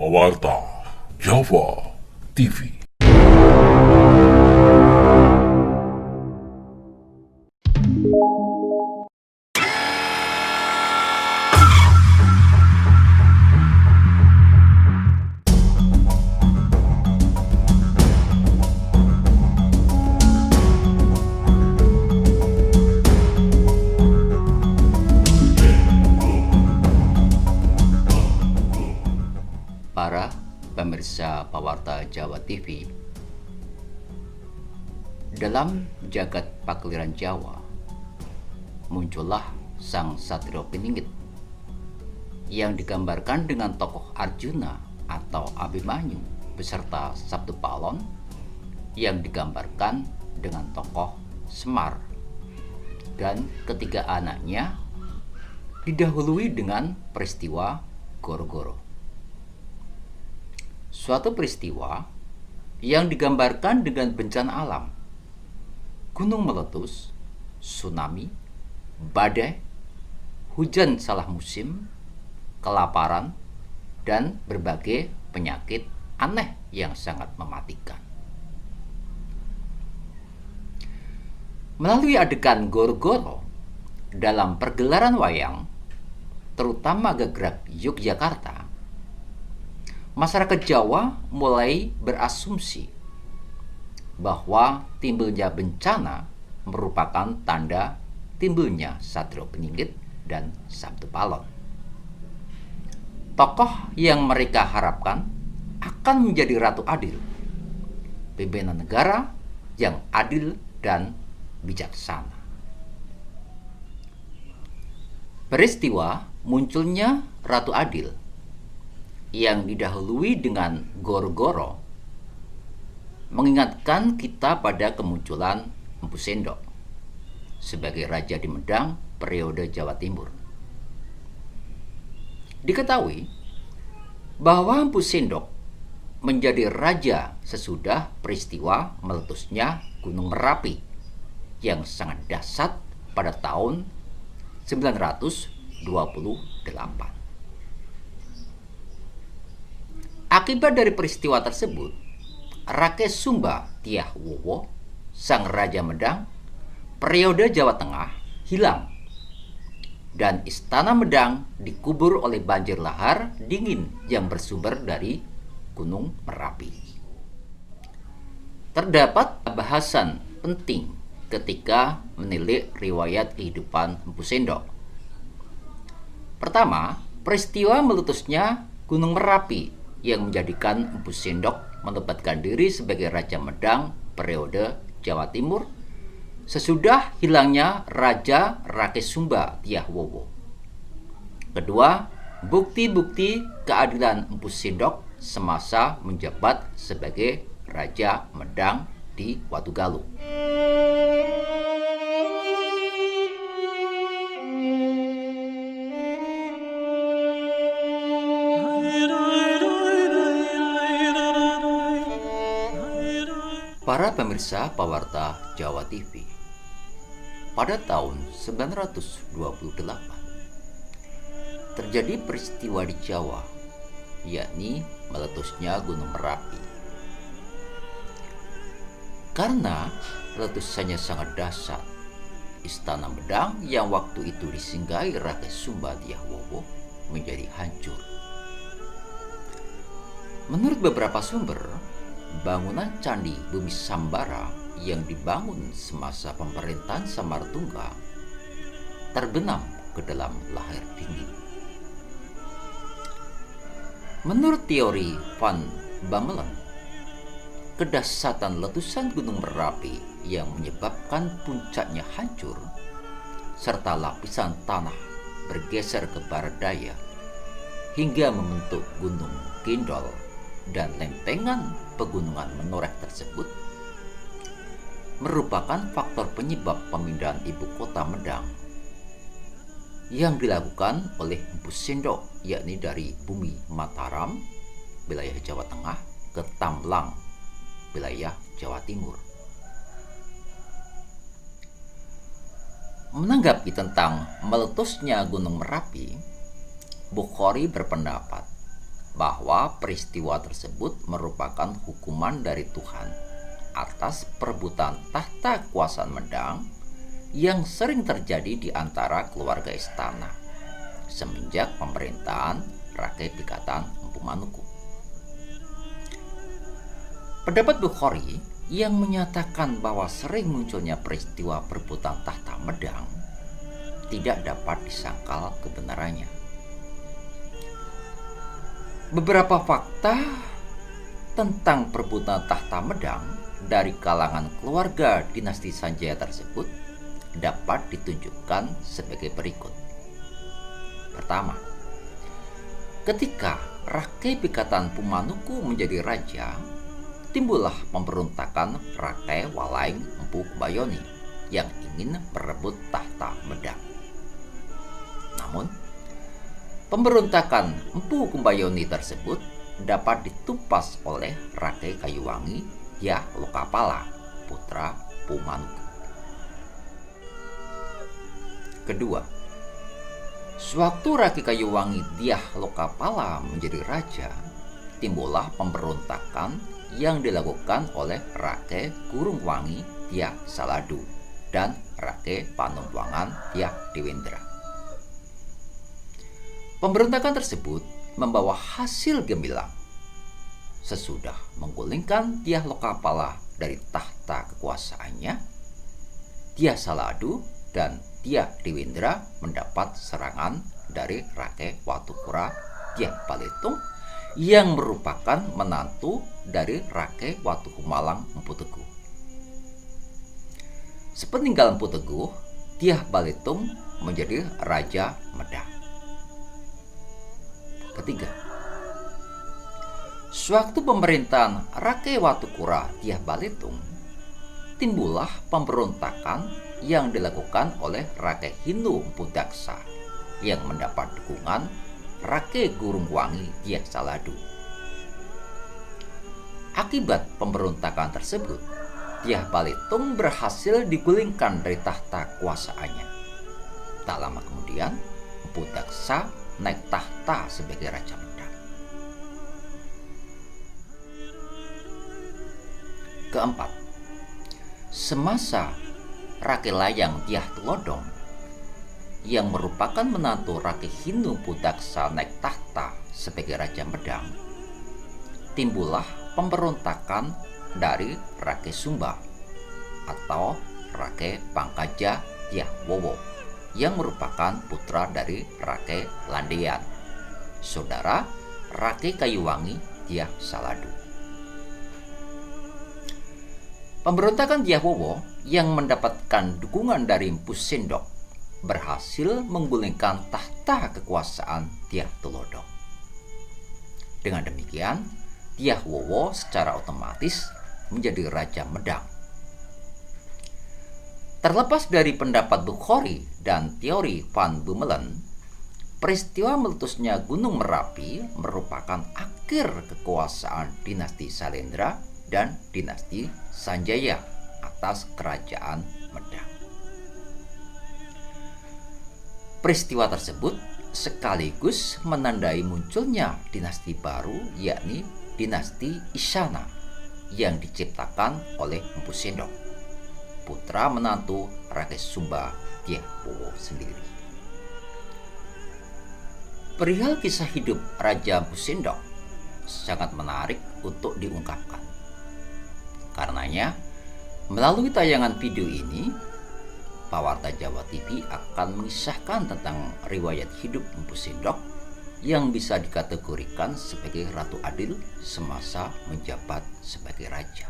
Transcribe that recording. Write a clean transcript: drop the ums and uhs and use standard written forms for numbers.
Pawarta Jawa TV. Para pemirsa Pawarta Jawa TV, dalam jagat pakliran Jawa muncullah sang Satrio Piningit yang digambarkan dengan tokoh Arjuna atau Abimanyu beserta Sabtu Palon yang digambarkan dengan tokoh Semar, dan ketiga anaknya didahului dengan peristiwa Goro-Goro. Suatu peristiwa yang digambarkan dengan bencana alam, gunung meletus, tsunami, badai, hujan salah musim, kelaparan, dan berbagai penyakit aneh yang sangat mematikan. Melalui adegan Goro-Goro dalam pergelaran wayang, terutama Gagrag Yogyakarta, masyarakat Jawa mulai berasumsi bahwa timbulnya bencana merupakan tanda timbulnya Satrio Piningit dan Sabtu Palon. Tokoh yang mereka harapkan akan menjadi ratu adil, pimpinan negara yang adil dan bijaksana. Peristiwa munculnya Ratu Adil yang didahului dengan Goro-Goro mengingatkan kita pada kemunculan Empu Sendok sebagai raja di Medang periode Jawa Timur. Diketahui bahwa Empu Sendok menjadi raja sesudah peristiwa meletusnya Gunung Merapi yang sangat dahsyat pada tahun 928. Akibat dari peristiwa tersebut, Rakes Sumba Tiah Wowo, sang Raja Medang, periode Jawa Tengah, hilang. Dan istana Medang dikubur oleh banjir lahar dingin yang bersumber dari Gunung Merapi. Terdapat bahasan penting ketika menilik riwayat kehidupan Empu Sendok. Pertama, peristiwa meletusnya Gunung Merapi yang menjadikan Empu Sendok menempatkan diri sebagai Raja Medang periode Jawa Timur sesudah hilangnya Raja Rakes Sumba Tiah Wowo. Kedua, bukti-bukti keadilan Empu Sendok semasa menjabat sebagai Raja Medang di Watugaluh. Para pemirsa Pawarta Jawa TV, pada tahun 928 terjadi peristiwa di Jawa, yakni meletusnya Gunung Merapi. Karena letusannya sangat dahsyat, istana Medang yang waktu itu disinggahi Rakes Sumba Tiah Wowo menjadi hancur. Menurut beberapa sumber, bangunan Candi Bumi Sambara yang dibangun semasa pemerintahan Samartungga terbenam ke dalam lahar dingin. Menurut teori Van Bamelen, kedahsyatan letusan Gunung Merapi yang menyebabkan puncaknya hancur serta lapisan tanah bergeser ke barat daya hingga membentuk Gunung Gendol dan lempengan pegunungan menoreh tersebut merupakan faktor penyebab pemindahan ibu kota Medang yang dilakukan oleh Empu Sendok, yakni dari Bumi Mataram, wilayah Jawa Tengah, ke Tamlang, wilayah Jawa Timur. Menanggapi tentang meletusnya Gunung Merapi, Bukhari berpendapat bahwa peristiwa tersebut merupakan hukuman dari Tuhan atas perebutan tahta kekuasaan Medang yang sering terjadi di antara keluarga istana semenjak pemerintahan Rakai Pikatan Empu Manuku. Pendapat Bukhari yang menyatakan bahwa sering munculnya peristiwa perebutan tahta Medang tidak dapat disangkal kebenarannya. Beberapa fakta tentang perebutan tahta Medang dari kalangan keluarga dinasti Sanjaya tersebut dapat ditunjukkan sebagai berikut. Pertama, ketika Rakai Pikatan Empu Manuku menjadi raja, timbullah pemberontakan Rakai Walaing Empu Kumbaya yang ingin merebut tahta Medang. Namun, pemberontakan Empu Kumbaya tersebut dapat ditumpas oleh Rakai Kayuwangi Dyah Lokapala, putra Empu Manuku. Kedua, sewaktu Rakai Kayuwangi Dyah Lokapala menjadi raja, timbullah pemberontakan yang dilakukan oleh Rakai Gurungwangi Dyah Saladu dan Rakai Panumpuangan Dyah Dewendra. Pemberontakan tersebut membawa hasil gemilang. Sesudah menggulingkan Dyah Lokapala dari tahta kekuasaannya, Dyah Saladu dan Dyah Dewendra mendapat serangan dari Rakai Watukura Dyah Balitung yang merupakan menantu dari Rakai Watuhumalang Empu Teguh. Sepeninggal Empu Teguh, Dyah Balitung menjadi Raja Medang. Ketiga, sewaktu pemerintahan Rakai Watukura Dyah Balitung, timbullah pemberontakan yang dilakukan oleh Rakai Hindu Empu Daksa yang mendapat dukungan Rakai Gurungwangi Dyah Saladu. Akibat pemberontakan tersebut, Dyah Balitung berhasil digulingkan dari tahta kuasaannya. Tak lama kemudian, Empu Daksa naik tahta sebagai Raja Medang. Keempat, semasa Rakai Layang Dyah Telodong yang merupakan menantu Rakai Hindu Empu Daksa naik tahta sebagai Raja Medang, timbullah pemberontakan dari Rakai Sumba atau Rakai Pangkaja Dyah Wowo yang merupakan putra dari Rakai Landean, saudara Rakai Kayuwangi Dyah Saladu. Pemberontakan Dyah Wowo yang mendapatkan dukungan dari Empu Sendok berhasil menggulingkan tahta kekuasaan Dyah Telodong. Dengan demikian, Dyah Wowo secara otomatis menjadi Raja Medang. Terlepas dari pendapat Bukhari dan teori Van Bummelen, peristiwa meletusnya Gunung Merapi merupakan akhir kekuasaan dinasti Salendra dan dinasti Sanjaya atas kerajaan Medang. Peristiwa tersebut sekaligus menandai munculnya dinasti baru, yakni dinasti Isyana yang diciptakan oleh Empu Sendok, putra menantu Rakai Sumba Dyah Wowo sendiri. Perihal kisah hidup Raja Empu Sendok sangat menarik untuk diungkapkan. Karenanya, melalui tayangan video ini, Pawarta Jawa TV akan mengisahkan tentang riwayat hidup Empu Sendok yang bisa dikategorikan sebagai Ratu Adil semasa menjabat sebagai raja.